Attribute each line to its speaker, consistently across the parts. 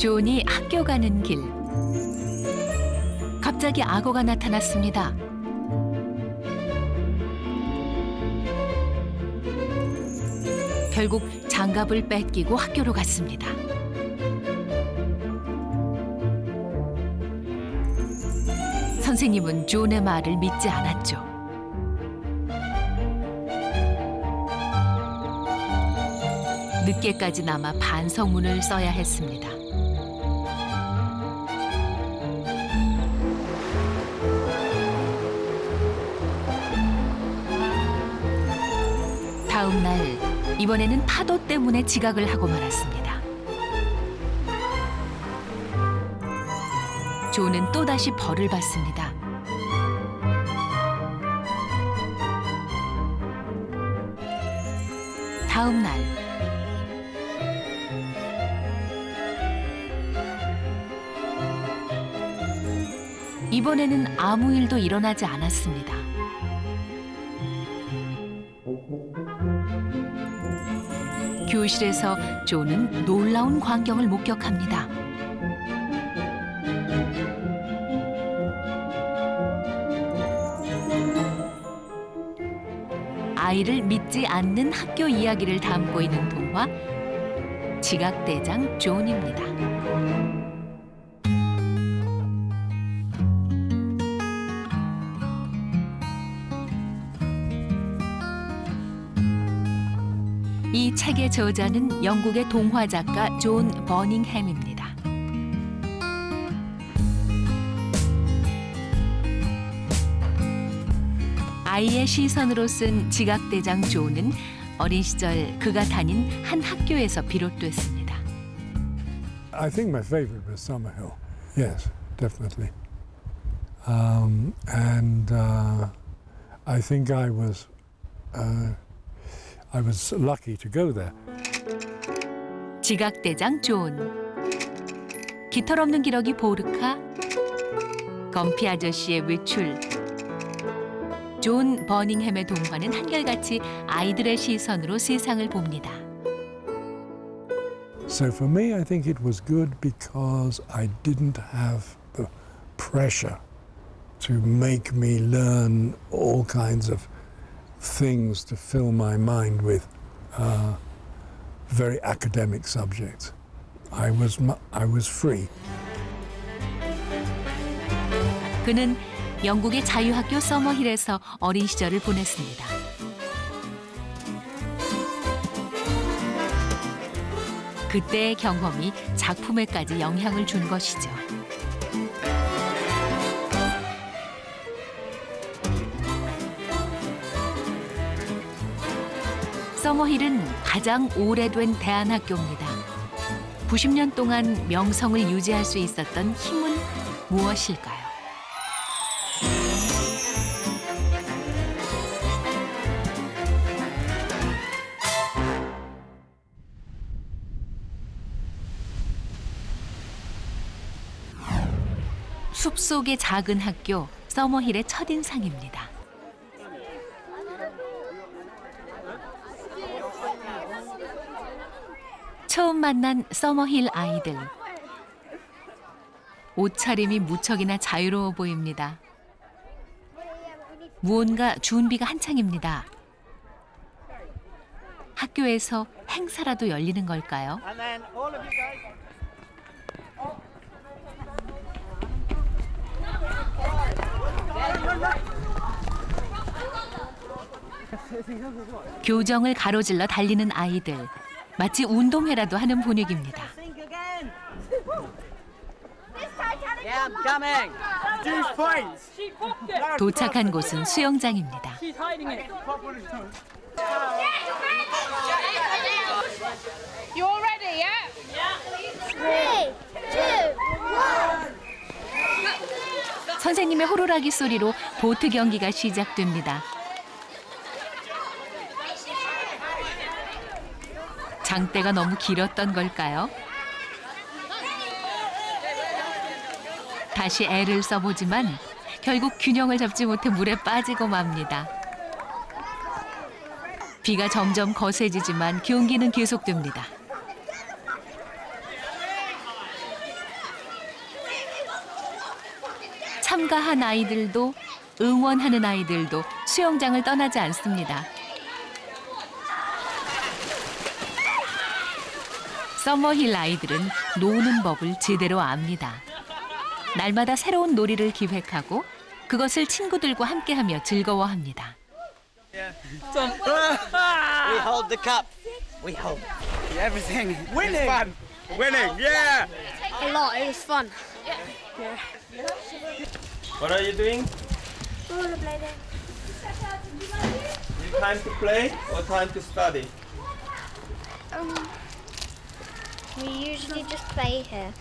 Speaker 1: 존이 학교 가는 길. 갑자기 악어가 나타났습니다. 결국 장갑을 뺏기고 학교로 갔습니다. 선생님은 존의 말을 믿지 않았죠. 늦게까지 남아 반성문을 써야 했습니다. 다음 날, 이번에는 파도 때문에 지각을 하고 말았습니다. 존은 또다시 벌을 받습니다. 다음 날, 이번에는 아무 일도 일어나지 않았습니다. 교실에서 존은 놀라운 광경을 목격합니다. 아이를 믿지 않는 학교 이야기를 담고 있는 동화 지각대장 존입니다. 이 책의 저자는 영국의 동화 작가 존 버닝햄입니다. 아이의 시선으로 쓴 지각대장 존은 어린 시절 그가 다닌 한 학교에서 비롯됐습니다.
Speaker 2: I think my favorite was Summerhill. Yes, definitely. I think I was lucky to go there.
Speaker 1: 지각대장 존, 깃털 없는 기러기 보르카, 검피 아저씨의 외출. 존 버닝햄의 동화는 한결같이 아이들의 시선으로 세상을 봅니다.
Speaker 2: So for me, I think it was good because I didn't have the pressure to make me learn all kinds of things to fill my mind with very academic subjects. I was free.
Speaker 1: 그는 영국의 자유학교 서머힐에서 어린 시절을 보냈습니다. 그때의 경험이 작품에까지 영향을 준 것이죠. 서머힐은 가장 오래된 대안학교입니다. 90년 동안 명성을 유지할 수 있었던 힘은 무엇일까요? 숲속의 작은 학교, 서머힐의 첫인상입니다. 처음 만난 서머힐 아이들. 옷차림이 무척이나 자유로워 보입니다. 무언가 준비가 한창입니다. 학교에서 행사라도 열리는 걸까요? 교정을 가로질러 달리는 아이들. 마치 운동회라도 하는 분위기입니다. 도착한 곳은 수영장입니다. 선생님의 호루라기 소리로 보트 경기가 시작됩니다. 장대가 너무 길었던 걸까요? 다시 애를 써보지만 결국 균형을 잡지 못해 물에 빠지고 맙니다. 비가 점점 거세지지만 경기는 계속됩니다. 참가한 아이들도 응원하는 아이들도 수영장을 떠나지 않습니다. 서머힐 아이들은 노는 법을 제대로 압니다. 날마다 새로운 놀이를 기획하고 그것을 친구들과 함께하며 즐거워합니다.
Speaker 3: We hold the cup. We hold everything. Winning. It's fun. Winning. Yeah.
Speaker 4: A lot. It was fun.
Speaker 5: What are you doing?
Speaker 4: Rollerblading.
Speaker 5: Time to play or time to study?
Speaker 4: We usually just play here.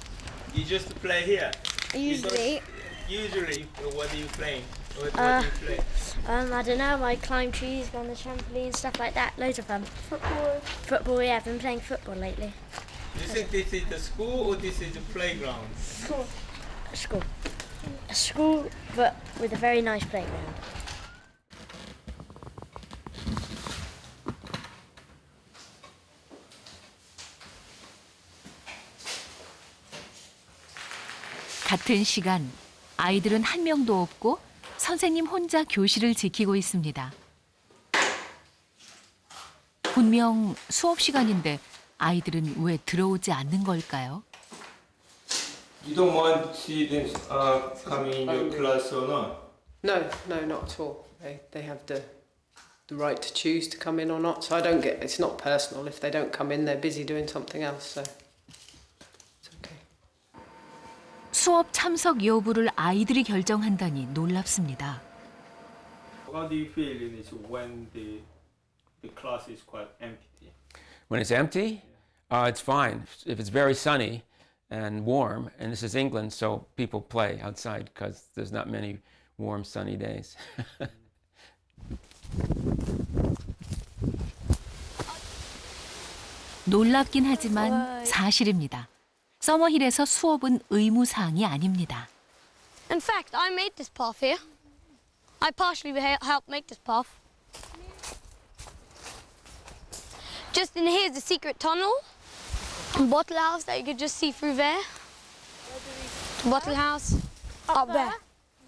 Speaker 5: You just play here.
Speaker 4: Usually.
Speaker 5: Usually, what are you playing? What do you play?
Speaker 4: I don't know. I climb trees, go on the trampoline, stuff like that. Loads of fun. Football. Football. Yeah, I've been playing football lately.
Speaker 5: Do you think this is the school or this is the playground?
Speaker 4: School. School. A school, but with a very nice playground.
Speaker 1: 같은 시간 아이들은 한 명도 없고 선생님 혼자 교실을 지키고 있습니다. 분명 수업 시간인데 아이들은 왜 들어오지 않는 걸까요?
Speaker 5: You don't want students coming in your class or not?
Speaker 6: No, no, not at all. They have the right to choose to come in or not. So I don't get. It's not personal. If they don't come in, they're busy doing something else. So it's okay.
Speaker 1: 수업 참석 여부를 아이들이 결정한다니 놀랍습니다.
Speaker 5: How do you feel in this when the class is quite empty?
Speaker 7: When it's empty, it's fine. If it's very sunny and warm, and this is England, so people play outside because there's not many warm, sunny days.
Speaker 1: 놀랍긴 하지만 사실입니다. 서머힐에서 수업은 의무사항이 아닙니다.
Speaker 4: In fact, I made this path here. I partially helped make this path. Just in here's a secret tunnel. Bottle house that you could just see through there. The bottle house. Up there.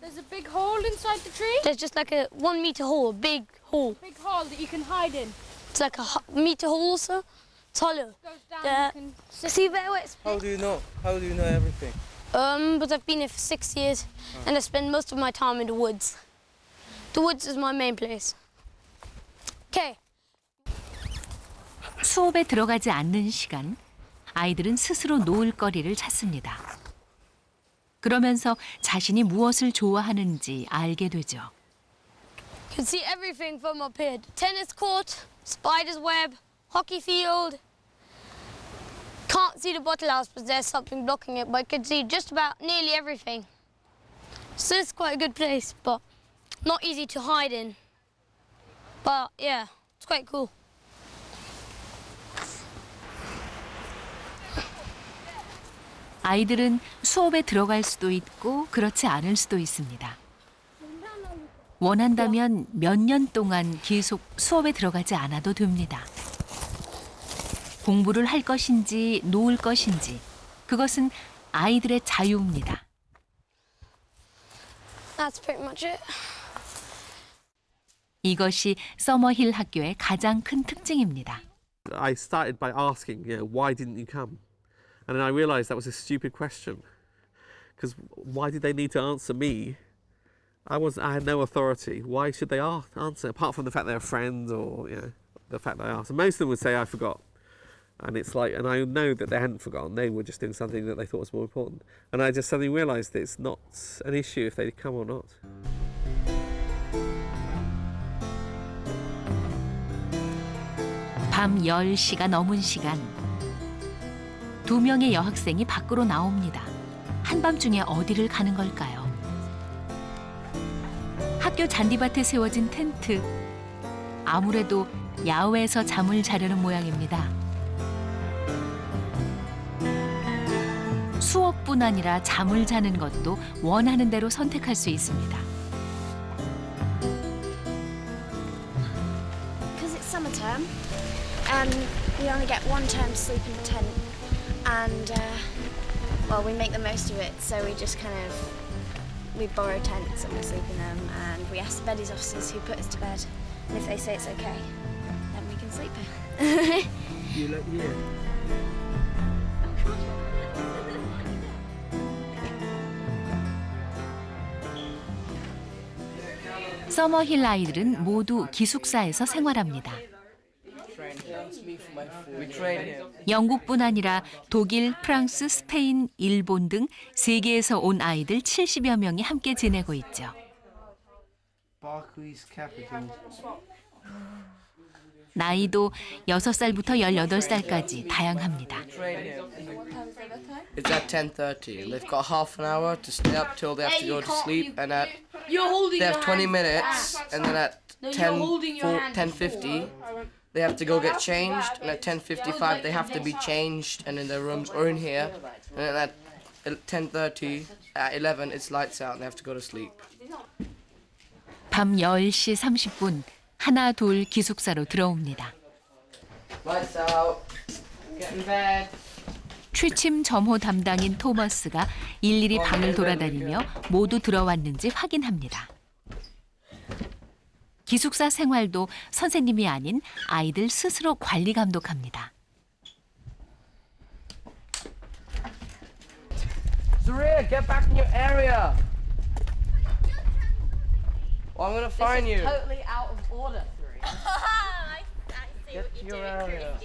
Speaker 8: There's a big hole inside the tree?
Speaker 4: There's just like a 1 meter hole, a big hole.
Speaker 8: Big hole that you can hide in.
Speaker 4: It's like a meter hole also. It's hollow.
Speaker 8: Goes down,
Speaker 4: Yeah.
Speaker 8: you can
Speaker 4: See there where it's
Speaker 3: How do you know? How do you know everything?
Speaker 4: But I've been here for 6 years and I spend most of my time in the woods. The woods is my main place. Okay.
Speaker 1: 수업에 들어가지 않는 시간, 아이들은 스스로 놀 거리를 찾습니다. 그러면서 자신이 무엇을 좋아하는지 알게 되죠.
Speaker 4: You can see everything from up here. Tennis court, spider's web, hockey field. Can't see the bottle house because there's something blocking it, but I can see just about nearly everything. So it's quite a good place, but not easy to hide in. But yeah, it's quite cool.
Speaker 1: 아이들은 수업에 들어갈 수도 있고 그렇지 않을 수도 있습니다. 원한다면 몇 년 동안 계속 수업에 들어가지 않아도 됩니다. 공부를 할 것인지 놓을 것인지 그것은 아이들의 자유입니다.
Speaker 4: That's pretty much it.
Speaker 1: 이것이 서머힐 학교의 가장 큰 특징입니다.
Speaker 9: I started by asking, why didn't you come? And then I realised that was a stupid question. Because why did they need to answer me? I had no authority. Why should they answer? Apart from the fact they're friends or, the fact that I asked. And most of them would say, I forgot. And it's like, and I know that they hadn't forgotten. They were just doing something that they thought was more important. And I just suddenly realised that it's not an issue if they come or not.
Speaker 1: 밤 10시가 넘은 시간. 2명의 여학생이 밖으로 나옵니다. 한밤중에 어디를 가는 걸까요? 학교 잔디밭에 세워진 텐트. 아무래도 야외에서 잠을 자려는 모양입니다. 수업뿐 아니라 잠을 자는 것도 원하는 대로 선택할 수 있습니다.
Speaker 10: Because it's summer term and we only get one term to sleep in the tent and well we make the most of it, so we just kind of we borrow tents and we sleep in them, and we ask the beddies officers who put us to bed, and if they say it's okay, then we can sleep here.
Speaker 3: You look here.
Speaker 1: 서머힐 아이들은 모두 기숙사에서 생활합니다. 영국뿐 아니라 독일, 프랑스, 스페인, 일본 등 세계에서 온 아이들 70여 명이 함께 지내고 있죠. 나이도 6살부터 18살까지 다양합니다.
Speaker 11: It's at 10:30. They've got half an hour to stay up till they have to go to sleep, and at they have 20 minutes, and then at 10:50 they have to go get changed, and at 10:55 they have to be changed and in their rooms or in here, and then at 10:30 at 11 it's lights out and they have to go to sleep.
Speaker 1: 밤 10시 30분 하나 둘 기숙사로 들어옵니다.
Speaker 11: Lights out. Get in bed.
Speaker 1: 취침 점호 담당인 토머스가 일일이 방을 돌아다니며 모두 들어왔는지 확인합니다. 기숙사 생활도 선생님이 아닌 아이들 스스로 관리 감독합니다.
Speaker 11: Zaria, get back in your area. Well, I'm gonna fine you.
Speaker 12: Totally out of order, Zaria.
Speaker 10: I see
Speaker 11: Get
Speaker 10: what
Speaker 11: to
Speaker 10: you're
Speaker 11: your area.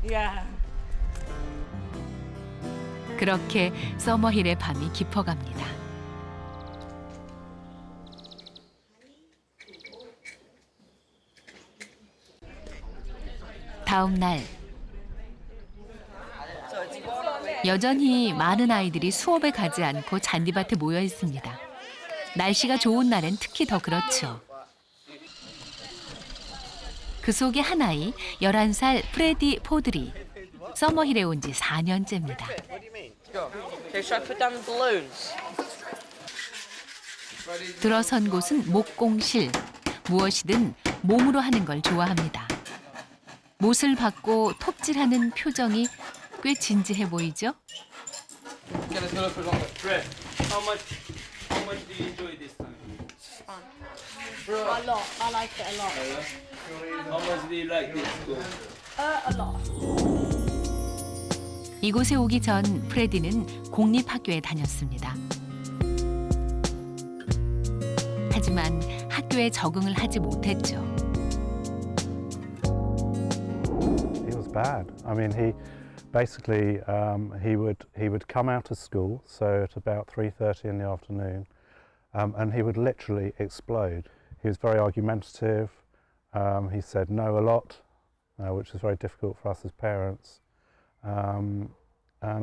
Speaker 12: Yeah.
Speaker 1: 그렇게 서머힐의 밤이 깊어갑니다. 다음 날 여전히 많은 아이들이 수업에 가지 않고 잔디밭에 모여 있습니다. 날씨가 좋은 날엔 특히 더 그렇죠. 그 속에 한 아이, 11살 프레디 포드리. 서머힐에 온 지 4년째입니다. 들어선 곳은 목공실. 무엇이든 몸으로 하는 걸 좋아합니다. 못을 받고 톱질하는 표정이 꽤 진지해 보이죠?
Speaker 5: Fred, how much do you enjoy this time?
Speaker 8: A lot. I like it a lot.
Speaker 5: How much do you like this school?
Speaker 8: A lot.
Speaker 1: 이곳에 오기 전 프레디는 공립학교에 다녔습니다. 하지만 학교에 적응을 하지 못했죠.
Speaker 13: He was bad. I mean, he basically he would come out of school, so at about 3:30 in the afternoon, and he would literally explode. He was very argumentative. He said no a lot, which was very difficult for us as parents. And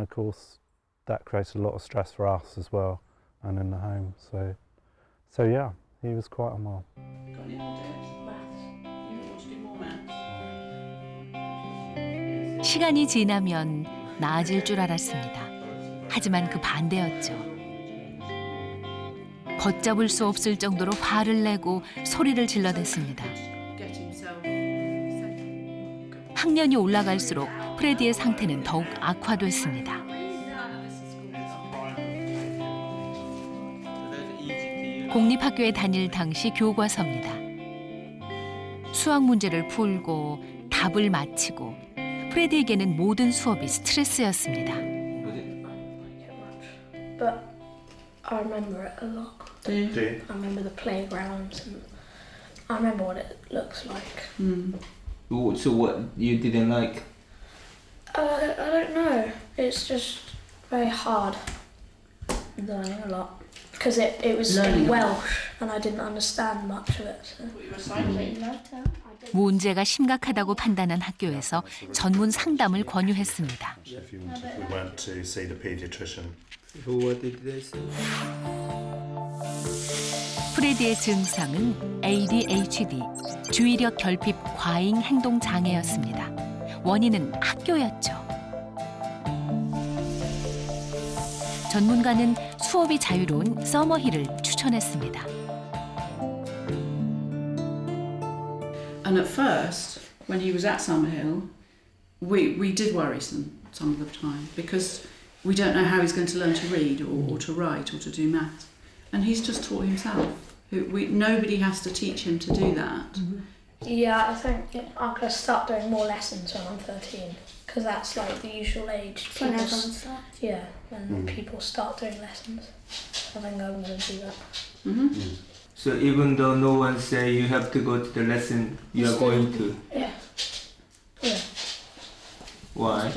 Speaker 13: of course, that created a lot of stress for us as well, and in the home. So yeah, he was quite unwell.
Speaker 1: 시간이 지나면 나아질 줄 알았습니다. 하지만 그 반대였죠. 걷잡을 수 없을 정도로 화를 내고 소리를 질러댔습니다. 학년이 올라갈수록 프레디의 상태는 더욱 악화됐습니다. 공립학교에 다닐 당시 교과서입니다. 수학 문제를 풀고 답을 맞히고 프레디에게는 모든 수업이 스트레스였습니다.
Speaker 14: But I remember it a lot.
Speaker 12: Do you?
Speaker 14: I remember the playgrounds and I remember what it looks like.
Speaker 5: So what you didn't like?
Speaker 14: I don't know. It's just very hard learning a lot because it was in Welsh and I didn't understand much of it. So.
Speaker 1: 문제가 심각하다고 판단한 학교에서 전문 상담을 권유했습니다.
Speaker 13: If you we went to see the paediatrician.
Speaker 5: What did they say?
Speaker 1: 프레디의 증상은 ADHD, 주의력 결핍 과잉 행동 장애였습니다. 원인은 학교였죠. 전문가는 수업이 자유로운 서머힐을 추천했습니다.
Speaker 12: And at first, when he was at Summerhill, we did worry some of the time because we don't know how he's going to learn to read or to write or to do maths. And he's just taught himself. Nobody has to teach him to do that.
Speaker 14: Yeah, I think I'm going to start doing more lessons when I'm 13, because that's like the usual age.
Speaker 10: When everyone starts.
Speaker 14: Yeah, when people start doing lessons. I think I'm going to do that.
Speaker 5: So even though no one say you have to go to the lesson, you are going to?
Speaker 14: Yeah. Yeah.
Speaker 5: Why?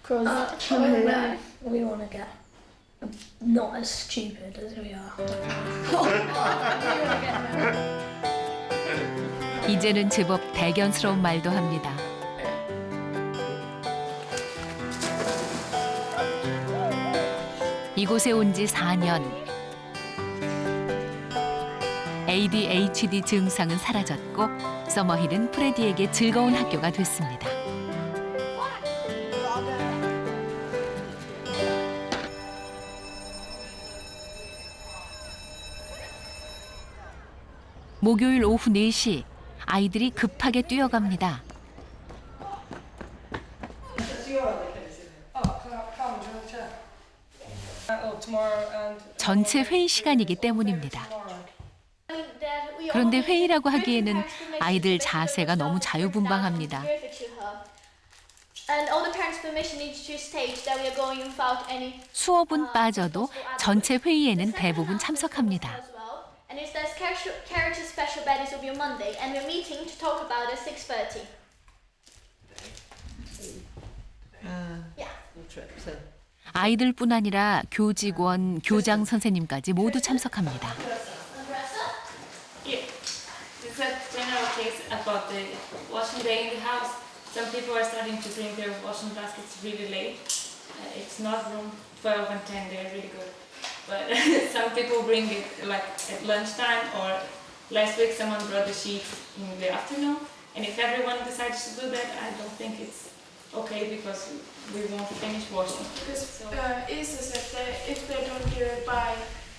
Speaker 14: Because we want to get not as stupid as we are.
Speaker 1: 이제는 제법 대견스러운 말도 합니다. 이곳에 온 지 4년. ADHD 증상은 사라졌고 서머힐은 프레디에게 즐거운 학교가 됐습니다. 목요일 오후 4시, 아이들이 급하게 뛰어갑니다. 전체 회의 시간이기 때문입니다. 그런데 회의라고 하기에는 아이들 자세가 너무 자유분방합니다. 수업은 빠져도 전체 회의에는 대부분 참석합니다.
Speaker 15: And it says character special baddies will be on Monday, and we're meeting to talk about it at 6:30.
Speaker 1: 아이들뿐 아니라 교직원, 교장 선생님까지 모두 참석합니다.
Speaker 16: Yeah, it's a general case about the washing day in the house. Some people are starting to bring their washing baskets really late. It's not room 12 and 10, they're really good. But some people bring it like at lunchtime, or last week someone brought the sheets in the afternoon. And if everyone decides to do that, I don't think it's okay because we won't finish washing.
Speaker 17: Because it's as if they don't do it by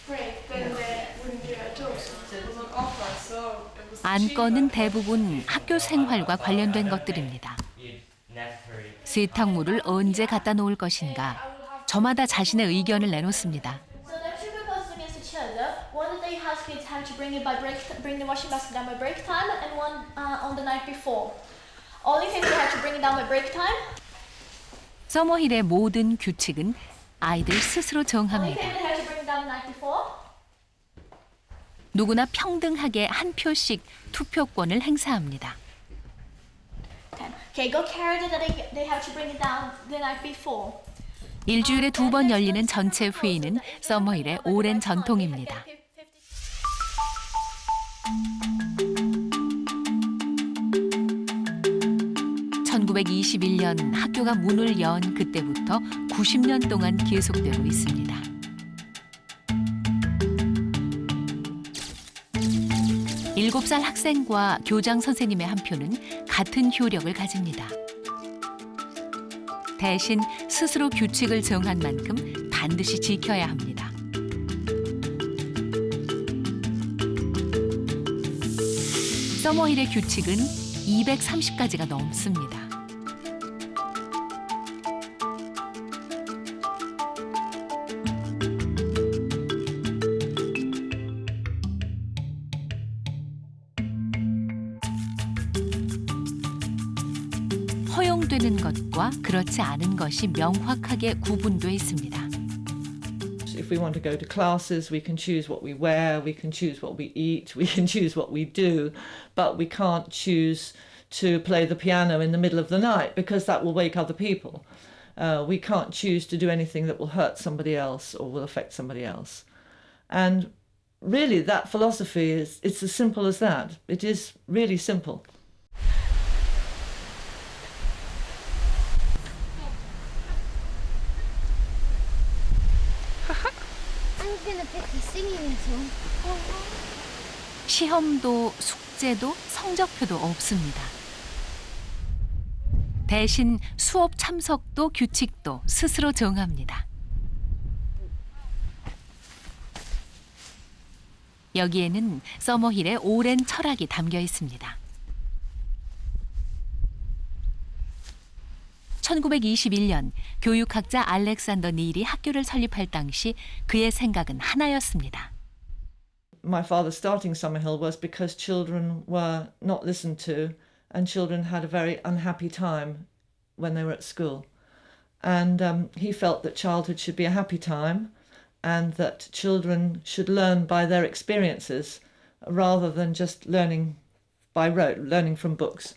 Speaker 17: break, then they wouldn't do it at all. So it was an offer, so it was
Speaker 1: 안건은 대부분 학교 생활과 관련된 것들입니다. 세탁물을 언제 갖다 놓을 것인가, 저마다 자신의 의견을 내놓습니다.
Speaker 15: One of the house kids have to bring the washing basket down by break time, and one on the night before. Only thing they have to bring it down by break time.
Speaker 1: 서머힐의 모든 규칙은 아이들 스스로
Speaker 15: Only
Speaker 1: 정합니다.
Speaker 15: thing they have to bring it down the night before.
Speaker 1: 누구나 평등하게 한 표씩 투표권을 행사합니다.
Speaker 15: Okay, go carry it that they have to bring it down the night before.
Speaker 1: 일주일에 2번 열리는 전체 회의는 서머힐의 오랜 전통입니다. (1921년) 학교가 문을 연 그때부터 90년 동안 계속되고 있습니다. 일곱 살 학생과 교장 선생님의 한 표는 같은 효력을 가집니다. 대신 스스로 규칙을 정한 만큼 반드시 지켜야 합니다. 서머힐의 규칙은 230가지가 넘습니다. 허용되는 것과 그렇지 않은 것이 명확하게 구분돼 있습니다.
Speaker 18: If we want to go to classes, we can choose what we wear, we can choose what we eat, we can choose what we do, but we can't choose to play the piano in the middle of the night because that will wake other people. We can't choose to do anything that will hurt somebody else or will affect somebody else. And really that philosophy it's as simple as that. It is really simple.
Speaker 1: 시험도 숙제도 성적표도 없습니다. 대신 수업 참석도 규칙도 스스로 정합니다. 여기에는 서머힐의 오랜 철학이 담겨 있습니다. 1921년 교육학자 알렉산더 닐이 학교를 설립할 당시 그의 생각은 하나였습니다.
Speaker 18: My father starting Summerhill was because children were not listened to and children had a very unhappy time when they were at school. And he felt that childhood should be a happy time and that children should learn by their experiences rather than just learning by rote, learning from books.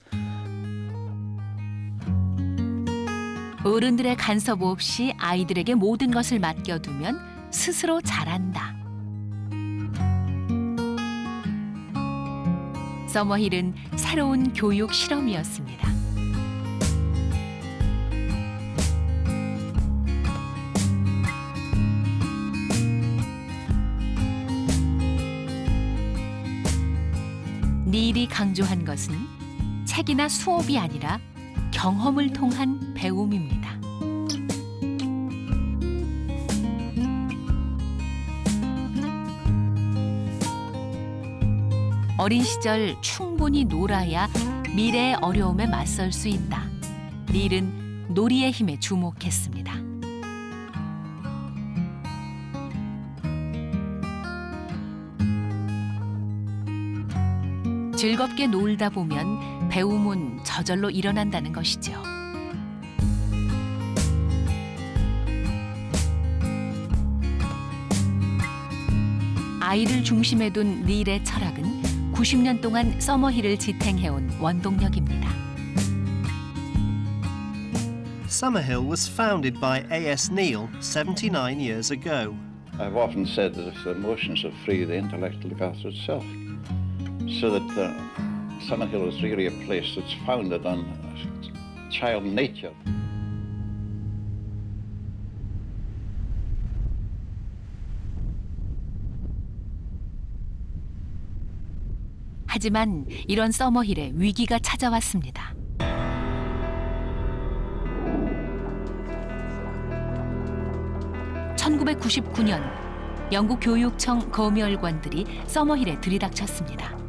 Speaker 1: 어른들의 간섭 없이 아이들에게 모든 것을 맡겨두면 스스로 자란다. 서머힐은 새로운 교육 실험이었습니다. 닐이 강조한 것은 책이나 수업이 아니라 경험을 통한 배움입니다. 어린 시절 충분히 놀아야 미래의 어려움에 맞설 수 있다. 닐은 놀이의 힘에 주목했습니다. 즐겁게 놀다 보면 배움은 저절로 일어난다는 것이죠. 아이를 중심에 둔 닐의 철학은 90년 동안 서머힐을 지탱해온 원동력입니다.
Speaker 19: Summerhill was founded by A.S. Neil 79 years ago.
Speaker 20: I've often said that if the emotions are free, the intellect will look after itself. So that Summerhill is really a place that's founded on child nature.
Speaker 1: 하지만 이런 서머힐에 위기가 찾아왔습니다. (1999년) 영국 교육청 검열관들이 서머힐에 들이닥쳤습니다.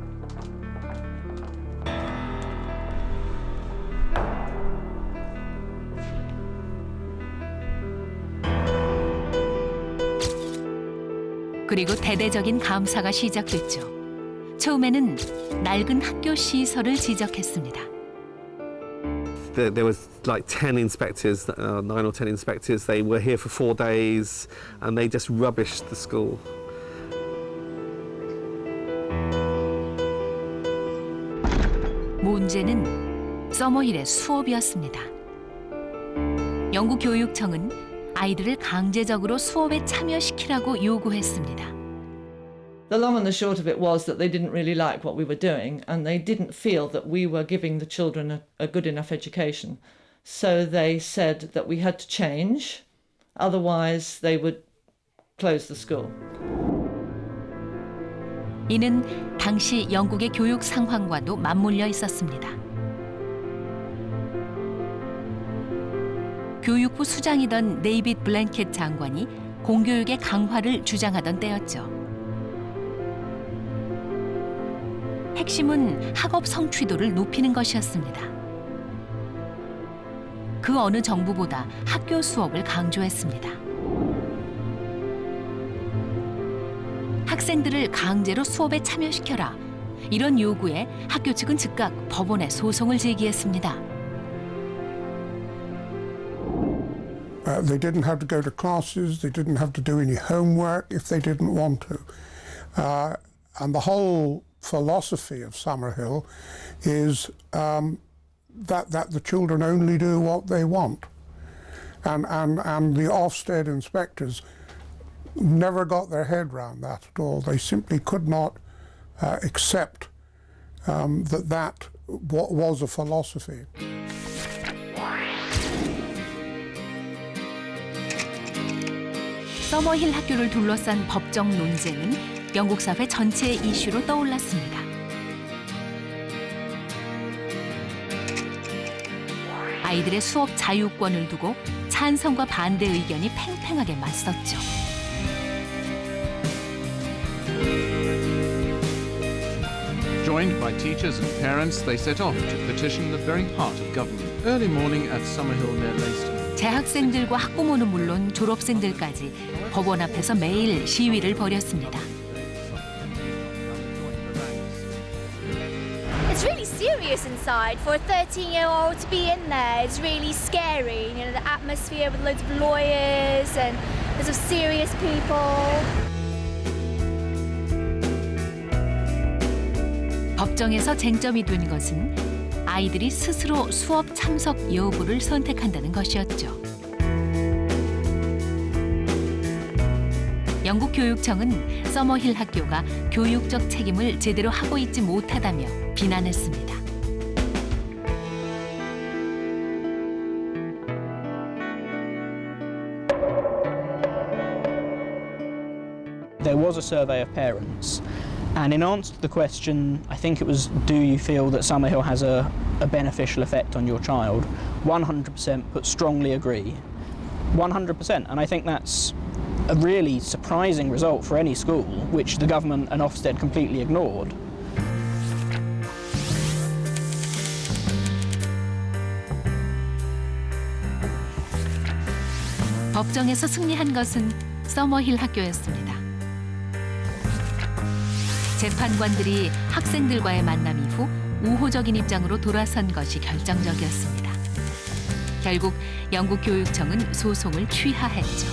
Speaker 1: 그리고 대대적인 감사가 시작됐죠. 처음에는 낡은 학교 시설을 지적했습니다.
Speaker 9: There was like 10 inspectors, 9 or 10 inspectors. They were here for 4 days and they just rubbished the school.
Speaker 1: 문제는 서머힐의 수업이었습니다. 영국 교육청은 아이들을 강제적으로 수업에 참여시키라고 요구했습니다.
Speaker 18: The long and the short of it was that they didn't really like what we were doing and they didn't feel that we were giving the children a good enough education. So they said that we had to change, otherwise they would close the school.
Speaker 1: 이는 당시 영국의 교육 상황과도 맞물려 있었습니다. 교육부 수장이던 데이빗 블랭켓 장관이 공교육의 강화를 주장하던 때였죠. 핵심은 학업 성취도를 높이는 것이었습니다. 그 어느 정부보다 학교 수업을 강조했습니다. 학생들을 강제로 수업에 참여시켜라. 이런 요구에 학교 측은 즉각 법원에 소송을 제기했습니다.
Speaker 2: They didn't have to go to classes, they didn't have to do any homework if they didn't want to. And the whole philosophy of Summerhill is that the children only do what they want. And the Ofsted inspectors never got their head around that at all. They simply could not accept that was a philosophy.
Speaker 1: 서머힐 학교를 둘러싼 법적 논쟁은 영국 사회 전체의 이슈로 떠올랐습니다. 아이들의 수업 자유권을 두고 찬성과 반대 의견이 팽팽하게 맞섰죠.
Speaker 21: John Joined by teachers and parents, they set off to petition the very heart of government. Early morning at Summerhill near Leiston.
Speaker 1: 재학생들과 학부모는 물론 졸업생들까지 법원 앞에서 매일 시위를 벌였습니다.
Speaker 10: It's really serious inside. For a 13-year-old to be in there, it's really scary. You know, the atmosphere with loads of lawyers and loads of serious people.
Speaker 1: 법정에서 쟁점이 된 것은 아이들이 스스로 수업 참석 여부를 선택한다는 것이었죠. 영국 교육청은 서머힐 학교가 교육적 책임을 제대로 하고 있지 못하다며 비난했습니다.
Speaker 22: There was a survey of parents, and in answer to the question, I think it was, do you feel that Summerhill has a beneficial effect on your child? 100% put strongly agree. 100%, and I think that's a really surprising result for any school, which the government and Ofsted completely ignored.
Speaker 1: 법정에서 승리한 것은 서머힐 학교였습니다. 재판관들이 학생들과의 만남 이후 우호적인 입장으로 돌아선 것이 결정적이었습니다. 결국 영국 교육청은 소송을 취하했죠.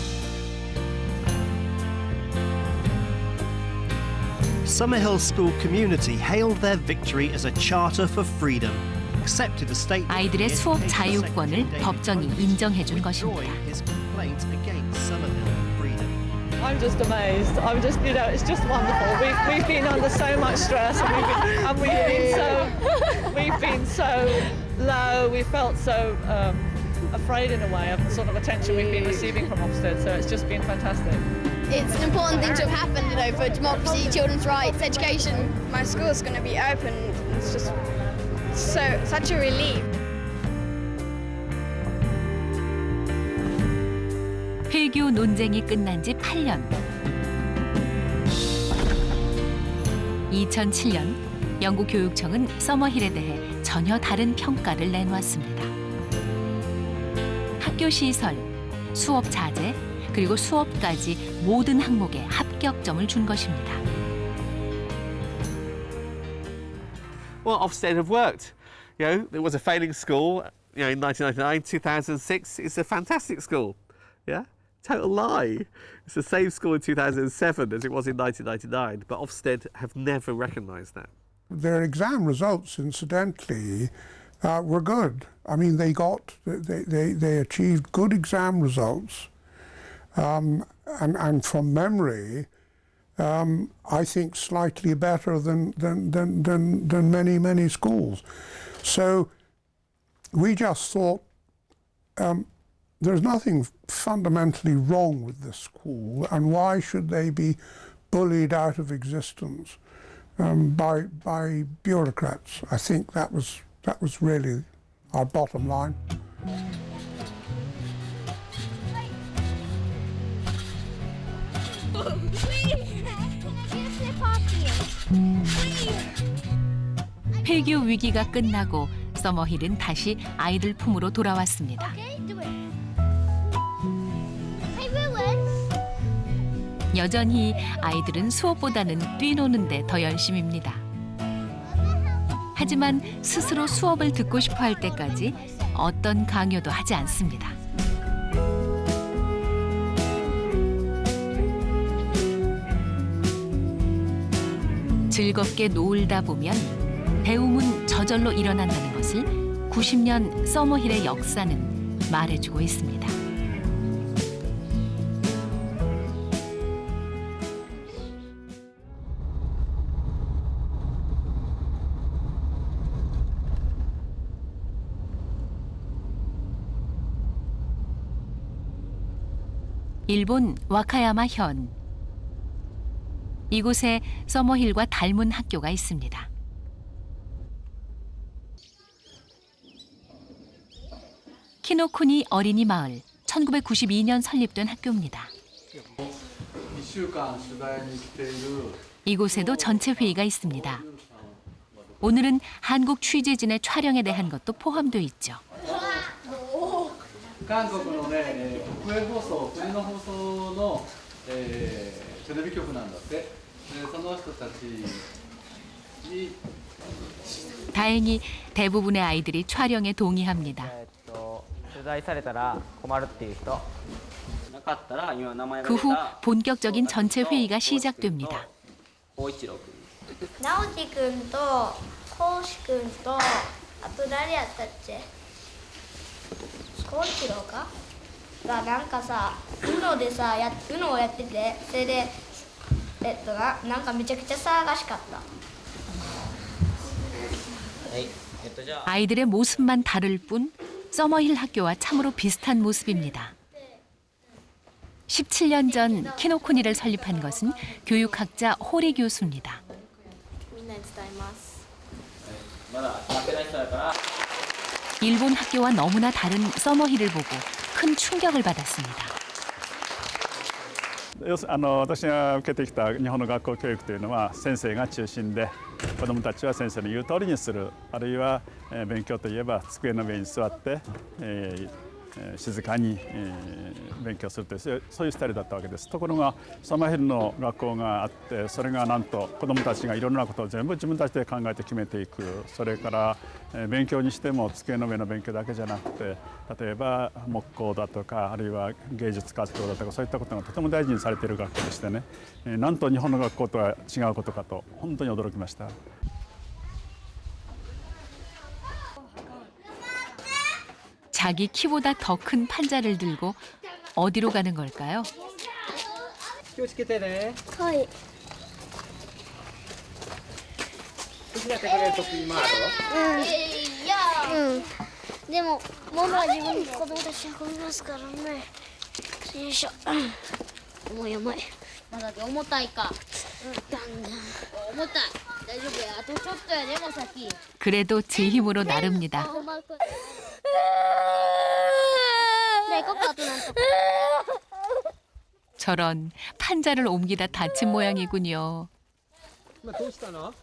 Speaker 19: Summerhill school community hailed their victory as a charter for freedom. Accepted a statement.
Speaker 1: 아이들의 수업 자유권을 법정이 인정해준 것입니다.
Speaker 19: His complaint against Summerhill freedom.
Speaker 18: I'm just amazed. I'm just, you know, it's just wonderful. We've been under so much stress, and we've been so low. We felt so afraid in a way of the sort of attention we've been receiving from Ofsted. So it's just been fantastic.
Speaker 10: It's an important thing to have happened, you know, for democracy, children's rights, education.
Speaker 17: My school's going to be open. It's just such a relief.
Speaker 1: 폐교 논쟁이 끝난 지 8년. 2007년 영국 교육청은 서머힐에 대해 전혀 다른 평가를 내놓았습니다. 학교 시설, 수업 자재, 그리고 수업까지 모든 항목에 합격점을 준 것입니다.
Speaker 9: Well, Ofsted have worked. You know, it was a failing school. You know, in 1999, 2006, it's a fantastic school. Yeah, total lie. It's the same school in 2007 as it was in 1999. But Ofsted have never recognised that.
Speaker 2: Their exam results, incidentally, were good. I mean, they achieved good exam results, and from memory, I think slightly better than many schools. So we just thought there's nothing fundamentally wrong with this school, and why should they be bullied out of existence by bureaucrats? I think that was really our bottom line.
Speaker 1: 폐교 위기가 끝나고 서머힐은 다시 아이들 품으로 돌아왔습니다. 여전히 아이들은 수업보다는 뛰노는 데 더 열심입니다. 하지만 스스로 수업을 듣고 싶어 할 때까지 어떤 강요도 하지 않습니다. 즐겁게 놀다 보면 배움은 저절로 일어난다는 것을 90년 서머힐의 역사는 말해주고 있습니다. 일본 와카야마 현. 이곳에 서머힐과 닮은 학교가 있습니다. 키노쿠니 어린이 마을, 1992년 설립된 학교입니다. 이곳에도 전체 회의가 있습니다. 오늘은 한국 취재진의 촬영에 대한 것도 포함되어 있죠.
Speaker 6: 韓国のね、国営放送、国の放送の、テレビ局なんだって。で、その人たちに
Speaker 1: 다행히 대부분의 아이들이 촬영에 동의합니다.
Speaker 3: 取材されたら困るっていう人。なかったら今名前が
Speaker 1: 그
Speaker 3: 出
Speaker 1: 후
Speaker 3: た
Speaker 1: 본격적인 전체 회의가 시작됩니다.
Speaker 3: 大一郎君。
Speaker 14: 直樹くんとこうしくんとあと誰やったっけこう一郎かがなんかさ UNO でさUNO をやっててそれでなんかめちゃくちゃ騒がしかった。
Speaker 1: 아이들의 모습만 다를 뿐 서머힐 학교와 참으로 비슷한 모습입니다. 17년 전 키노쿠니를 설립한 것은 교육학자 호리 교수입니다. 일본 학교와 너무나 다른 서머힐을 보고 큰 충격을 받았습니다.
Speaker 7: 私が受けてきた日本の学校教育というのは先生が中心で子どもたちは先生の言う通りにするあるいは勉強といえば机の上に座って静かに勉強するというそういうスタイルだったわけです。ところがサマーヒルの学校があってそれがなんと子どもたちがいろんなことを全部自分たちで考えて決めていく。それから勉強にしても机の上の勉強だけじゃなくて例えば木工だとかあるいは芸術活動だとかそういったことがとても大事にされている学校でしてねなんと日本の学校とは違うことかと本当に驚きました。
Speaker 1: 자기 키보다 더 큰 판자를 들고 어디로 가는 걸까요?
Speaker 3: 気をつけてね。
Speaker 14: はい。
Speaker 3: 手伝ってくれる時もある？
Speaker 14: でもママは自分の子供たち運びますからね。よいしょ。重い重い。まだ重たいか。だんだん。重たい。大丈夫や。あとちょっとやでも先。
Speaker 1: 그래도 제 힘으로 나릅니다. 저런 판자를 옮기다 다친 모양이군요.
Speaker 3: 今どうしたの？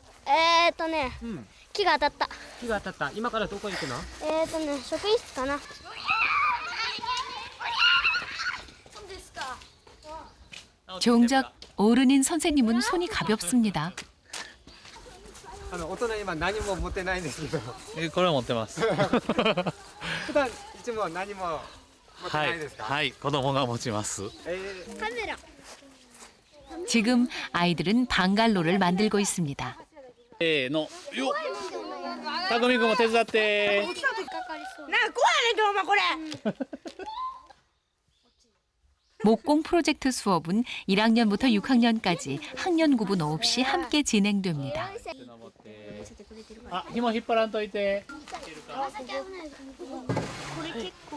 Speaker 14: 木が当たった。
Speaker 3: 木が当たった。今からどこ行くの？
Speaker 14: 職員室かな。
Speaker 1: 정작 어른인 선생님은 손이 가볍습니다.
Speaker 3: 大人今何も持ってないんですけど。
Speaker 23: これは持ってます。
Speaker 3: 普段いつも何も持ってないですか？
Speaker 23: はい、子供が持ちます。
Speaker 14: 카메라.
Speaker 1: 지금 아이들은 방갈로를 만들고 있습니다.
Speaker 23: せーの、よっ。たくみくんも手伝って。
Speaker 14: な、怖いねんお前これ。
Speaker 1: 목공 프로젝트 수업은 1학년부터 6학년까지 학년 구분 없이 함께 진행됩니다.
Speaker 23: あ、紐引っ張らんといて。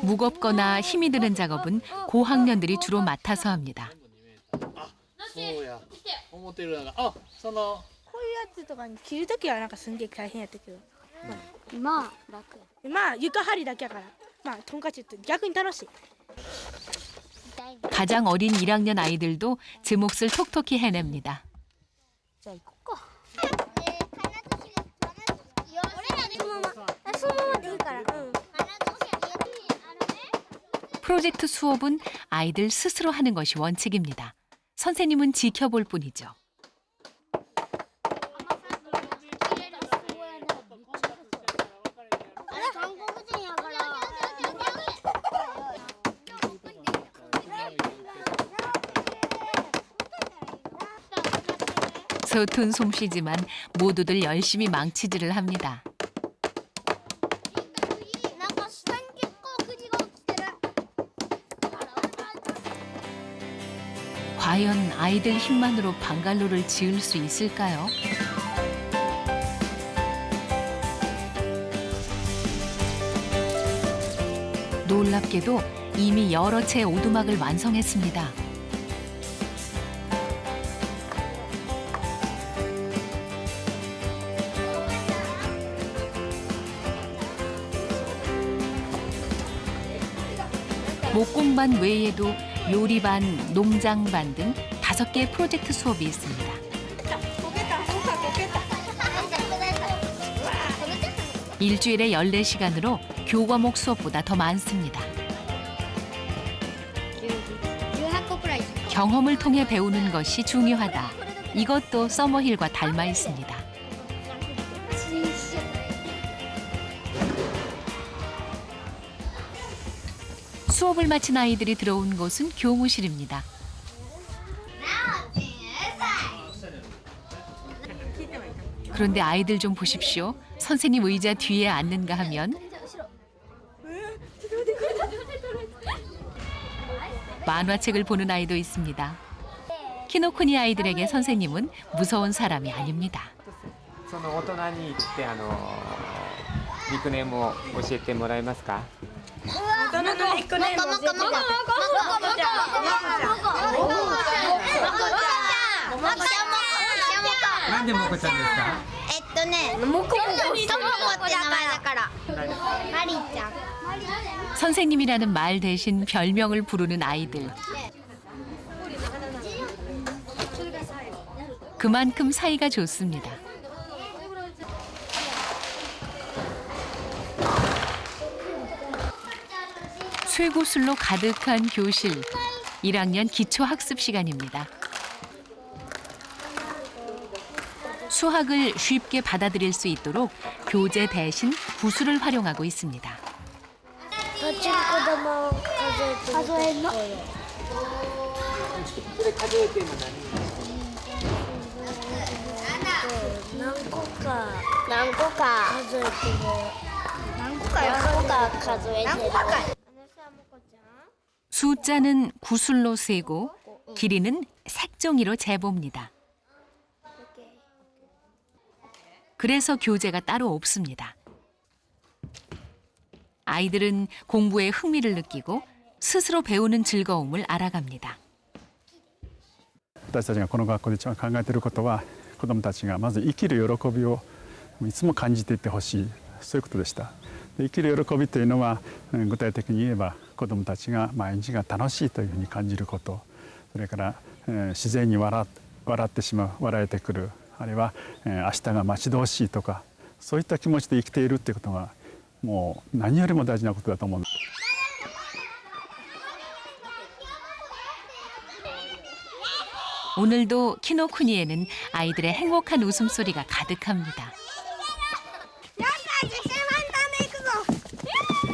Speaker 1: 무겁거나 힘이 드는 작업은 고학년들이 주로 맡아서 합니다.
Speaker 23: そうや。思ってるのが、あ、その。
Speaker 14: こういうやつとかに切るときはなんかすんげえ大変やったけど、今は楽。今床張りだけやから、まあトンカチって逆に楽しい。
Speaker 1: 가장 어린 1학년 아이들도 제 몫을 톡톡히 해냅니다. 프로젝트 수업은 아이들 스스로 하는 것이 원칙입니다. 선생님은 지켜볼 뿐이죠. 서툰 솜씨지만 모두들 열심히 망치질을 합니다. 과연 아이들 힘만으로 방갈로를 지을 수 있을까요? 놀랍게도 이미 여러 채 오두막을 완성했습니다. 목공반 외에도 요리반, 농장반 등 5개의 프로젝트 수업이 있습니다. 일주일에 14시간으로 교과목 수업보다 더 많습니다. 경험을 통해 배우는 것이 중요하다. 이것도 서머힐과 닮아 있습니다. 수업을 마친 아이들이 들어온 곳은 교무실입니다. 그런데 아이들 좀 보십시오. 선생님 의자 뒤에 앉는가 하면 만화책을 보는 아이도 있습니다. 키노쿠니 아이들에게 선생님은 무서운 사람이 아닙니다.
Speaker 4: その大人に言ってニックネームを教えてもらえますか？
Speaker 17: 大人のニックネームを教えてください。
Speaker 4: なんでモコちゃんですか？
Speaker 17: モコって名前だから。マリちゃん。
Speaker 1: 선생님이라는 말 대신 별명을 부르는 아이들. 그만큼 사이가 좋습니다. 쇠구슬로 가득한 교실. 1학년 기초학습 시간입니다. 수학을 쉽게 받아들일 수 있도록 교재 대신 구슬을 활용하고 있습니다.
Speaker 14: 途中子供を数えるの。
Speaker 4: それ数えてるの
Speaker 14: 何個か数えてる。何個か数えてる。
Speaker 1: 숫자는 구슬로 세고 길이는 색종이로 재봅니다. 그래서 교재가 따로 없습니다. 아이들은 공부에 흥미를 느끼고 스스로 배우는 즐거움을 알아갑니다.
Speaker 7: 私たちがこの学校で一番考えていることは、子どもたちがまず生きる喜びをいつも感じていってほしい、そういうことでした。生きる喜びというのは、具体的に言えば子どもたちが毎日が楽しいというふうに感じること、それから、自然に笑ってしまう、笑えてくる、あるいは、明日が待ち遠しいとか、そういった気持ちで生きているということがもう何よりも大事なことだと思う。
Speaker 1: 오늘도 키노쿠니에는 아이들의 행복한 웃음소리가 가득합니다.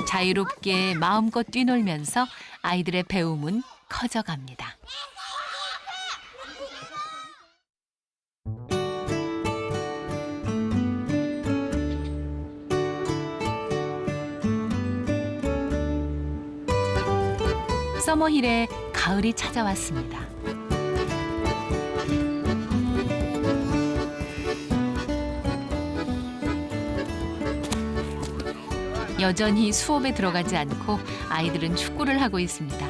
Speaker 1: 자유롭게 마음껏 뛰놀면서 아이들의 배움은 커져갑니다. 서머힐에 가을이 찾아왔습니다. 여전히 수업에 들어가지 않고 아이들은 축구를 하고 있습니다.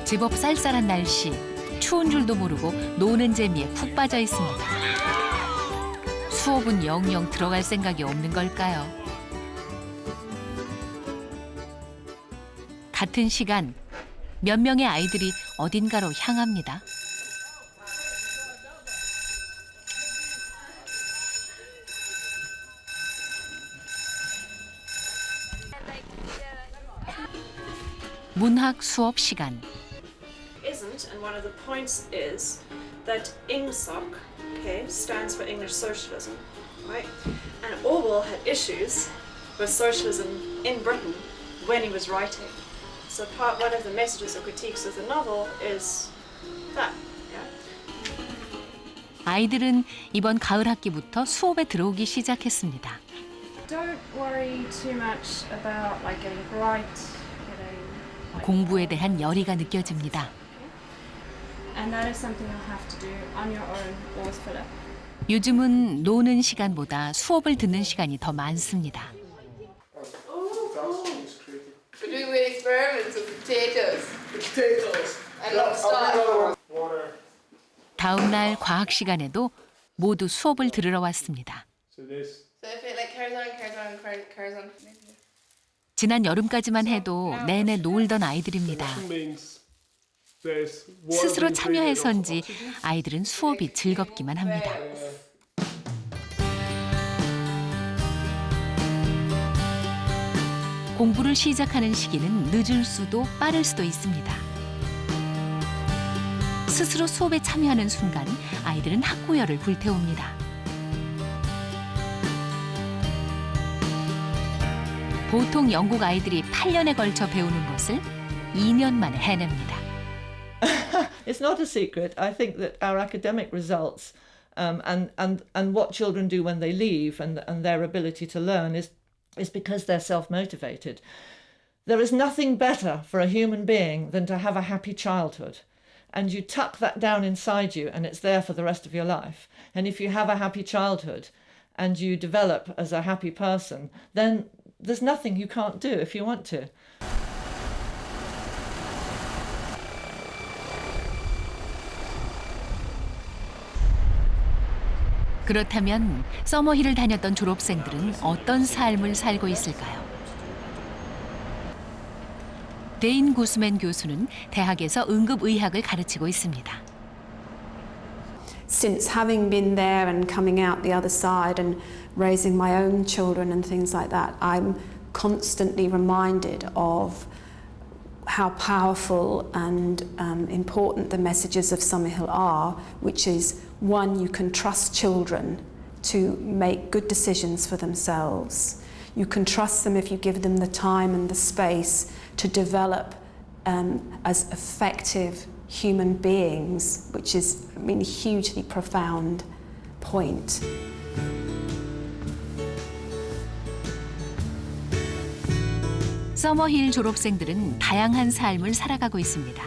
Speaker 1: 제법 쌀쌀한 날씨, 추운 줄도 모르고 노는 재미에 푹 빠져 있습니다. 수업은 영영 들어갈 생각이 없는 걸까요? 같은 시간, 몇 명의 아이들이 어딘가로 향합니다. 문학 수업 시간.
Speaker 8: Isn't, and one of the points is that INGSOC, okay, stands for English Socialism, right? And Orwell had issues with socialism in Britain when he was writing. So one of the messages or critiques of the novel is that, yeah.
Speaker 1: 아이들은 이번 가을 학기부터 수업에 들어오기 시작했습니다.
Speaker 8: Don't worry too much about like getting bright.
Speaker 1: 공부에 대한 열의가 느껴집니다.
Speaker 8: And that is something you'll have to do on your own or with Philip.
Speaker 1: 요즘은 노는 시간보다 수업을 듣는 시간이 더 많습니다.
Speaker 11: We're doing weird experiments with potatoes. And lobster.
Speaker 1: 다음 날 과학 시간에도 모두 수업을 들으러 왔습니다.
Speaker 11: So if it like carries on.
Speaker 1: 지난 여름까지만 해도 내내 놀던 아이들입니다. 스스로 참여해서인지 아이들은 수업이 즐겁기만 합니다. 공부를 시작하는 시기는 늦을 수도 빠를 수도 있습니다. 스스로 수업에 참여하는 순간 아이들은 학구열을 불태웁니다. 보통 영국 아이들이 8년에 걸쳐 배우는 것을 2년 만에 해냅니다.
Speaker 18: It's not a secret. I think that our academic results and what children do when they leave and their ability to learn is because they're self-motivated. There is nothing better for a human being than to have a happy childhood. And you tuck that down inside you and it's there for the rest of your life. And if you have a happy childhood and you develop as a happy person, then there's nothing you can't do if you want to.
Speaker 1: 그렇다면 서머힐을 다녔던 졸업생들은 어떤 삶을 살고 있을까요? 데인 구스맨 교수는 대학에서 응급의학을 가르치고 있습니다.
Speaker 5: Since having been there and coming out the other side and raising my own children and things like that, I'm constantly reminded of how powerful and important the messages of Summerhill are, which is, one, you can trust children to make good decisions for themselves. You can trust them if you give them the time and the space to develop as effective human beings, which is, I mean, a hugely profound point.
Speaker 1: 서머힐 졸업생들은 다양한 삶을 살아가고 있습니다.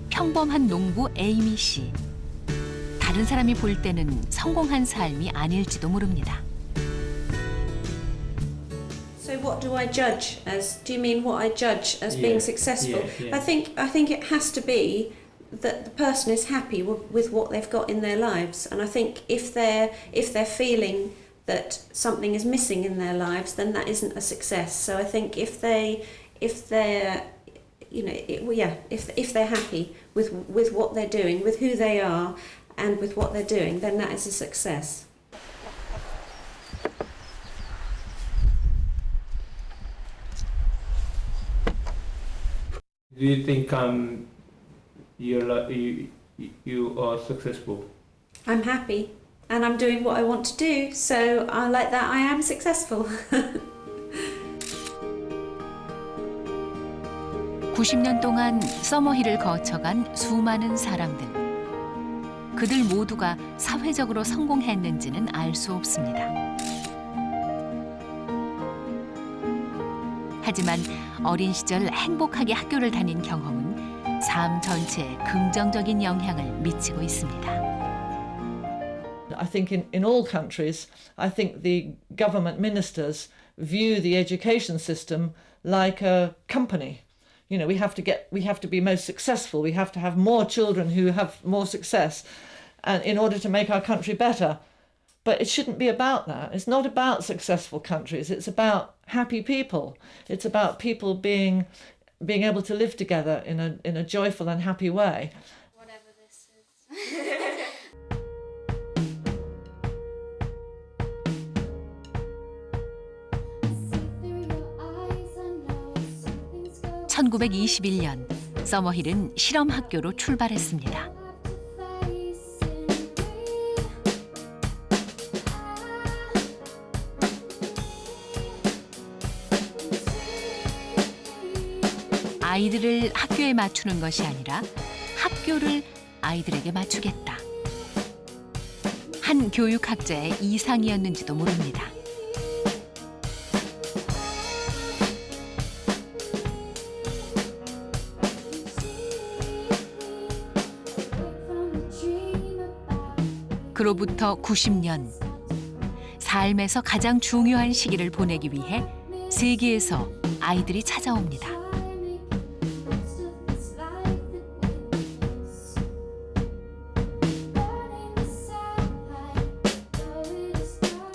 Speaker 1: 평범한 농부 에이미 씨. 다른 사람이 볼 때는 성공한 삶이 아닐지도 모릅니다.
Speaker 12: So what do I judge as? Do you mean what I judge as being successful? I think it has to be that the person is happy with what they've got in their lives, and I think if they're feeling that something is missing in their lives, then that isn't a success. So I think if they're happy with what they're doing, with who they are, and with what they're doing, then that is a success.
Speaker 4: Do you think you are successful?
Speaker 12: I'm happy, and I'm doing what I want to do, so I like that I am successful.
Speaker 1: 90년 동안 서머힐을 거쳐간 수많은 사람들. 그들 모두가 사회적으로 성공했는지는 알 수 없습니다. 하지만 어린 시절 행복하게 학교를 다닌 경험은 삶 전체에 긍정적인 영향을 미치고 있습니다.
Speaker 18: I think in all countries, I think the government ministers view the education system like a company. You know, we have to be most successful. We have to have more children who have more success, and in order to make our country better. But it shouldn't be about that. It's not about successful countries. It's about happy people. It's about people being able to live together in a joyful and happy way.
Speaker 15: Whatever this is.
Speaker 1: 1921년 서머힐은 실험학교로 출발했습니다. 아이들을 학교에 맞추는 것이 아니라 학교를 아이들에게 맞추겠다. 한 교육학자의 이상이었는지도 모릅니다. 그로부터 90년, 삶에서 가장 중요한 시기를 보내기 위해 세계에서 아이들이 찾아옵니다.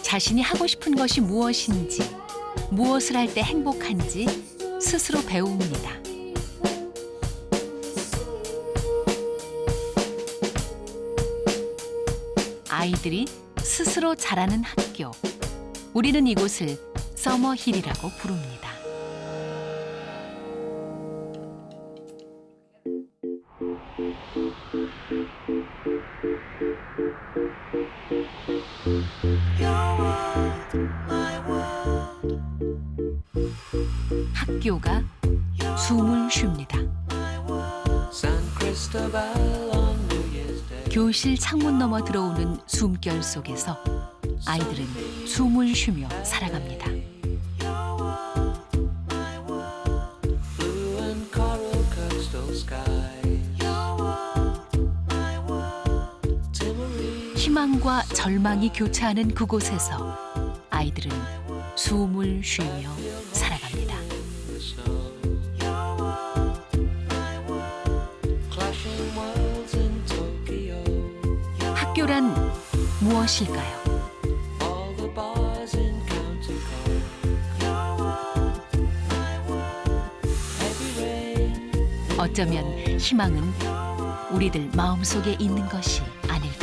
Speaker 1: 자신이 하고 싶은 것이 무엇인지, 무엇을 할 때 행복한지 스스로 배웁니다. 아이들이 스스로 자라는 학교. 우리는 이곳을 서머힐이라고 부릅니다. 학교가 숨을 쉽니다. 교실 창문 너머 들어오는 숨결 속에서 아이들은 숨을 쉬며 살아갑니다. 희망과 절망이 교차하는 그곳에서 아이들은 숨을 쉬며 살아갑니다. 학교란 무엇일까요? 어쩌면 희망은 우리들 마음속에 있는 것이 아닐까요?